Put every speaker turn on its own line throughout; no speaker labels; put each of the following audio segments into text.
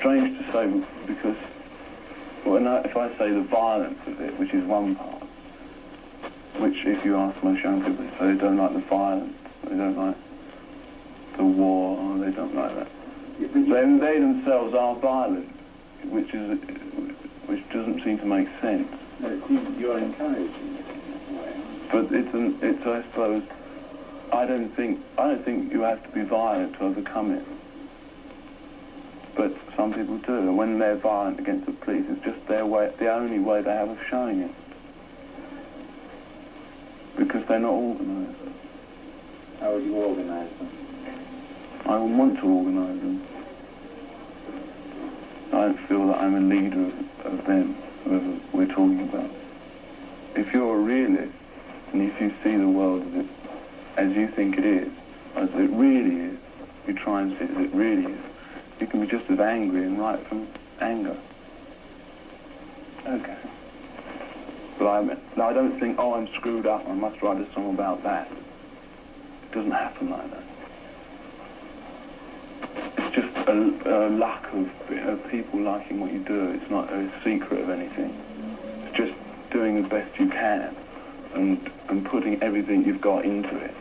strange to say, because if I say the violence of it, which is one part, which if you ask most young people, they say they don't like the violence, they don't like the war, or they don't like that. Then they themselves are violent, which doesn't seem to make sense.
No, it seems you're encouraging it in a way.
But it's I suppose, I don't think you have to be violent to overcome it. But some people do, and when they're violent against the police, it's just their way, the only way they have of showing it. Because they're not organised.
How would you organise them?
I would want to organise them. I don't feel that I'm a leader of them, whoever we're talking about. If you're a realist, and if you see the world as you think it is, as it really is, you try and see it as it really is, you can be just as angry and write from anger.
Okay.
But I don't think, oh, I'm screwed up, I must write a song about that. It doesn't happen like that. It's just a lack of people liking what you do. It's not a secret of anything. It's just doing the best you can and putting everything you've got into it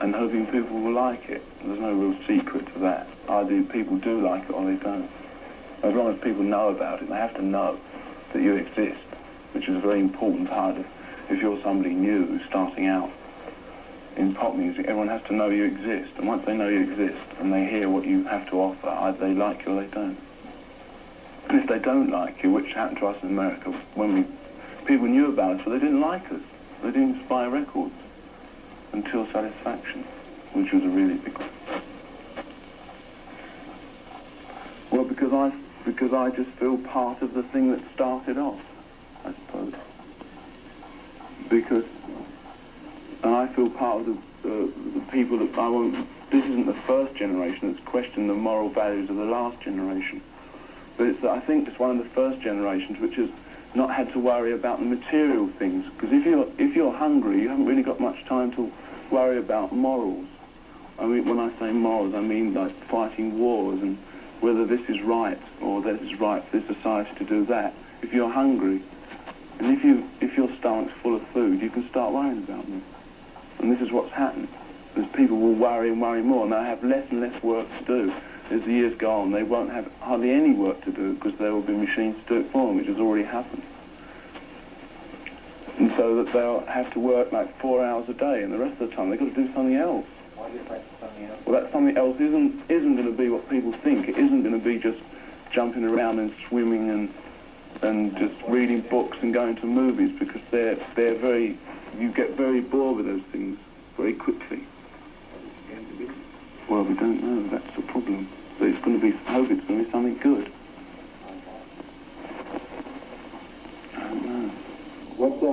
and hoping people will like it. There's no real secret to that. Either people do like it or they don't. As long as people know about it, they have to know that you exist, which is a very important part of, if you're somebody new who's starting out in pop music, everyone has to know you exist. And once they know you exist and they hear what you have to offer, either they like you or they don't. And if they don't like you, which happened to us in America, when people knew about us, but they didn't like us. They didn't buy records until Satisfaction, which was a really big one. Well, because I just feel part of the thing that started off, I suppose. And I feel part of the people that this isn't the first generation that's questioned the moral values of the last generation. But I think it's one of the first generations which has not had to worry about the material things. Because if you're hungry, you haven't really got much time to worry about morals. I mean, when I say morals, I mean like fighting wars and whether this is right or this is right for this society to do that. If you're hungry, and if your stomach's full of food, you can start worrying about them. And this is what's happened. As people will worry and worry more, and they'll have less and less work to do. As the years go on, they won't have hardly any work to do because there will be machines to do it for them, which has already happened. And so that they'll have to work like 4 hours a day, and the rest of the time they've got to do something else.
Why do you like something else?
Well, that something else isn't going to be what people think. It isn't going to be just jumping around and swimming and just reading books and going to movies, because you get very bored with those things very quickly. Well, we don't know. That's the problem. But I hope it's going to be something good.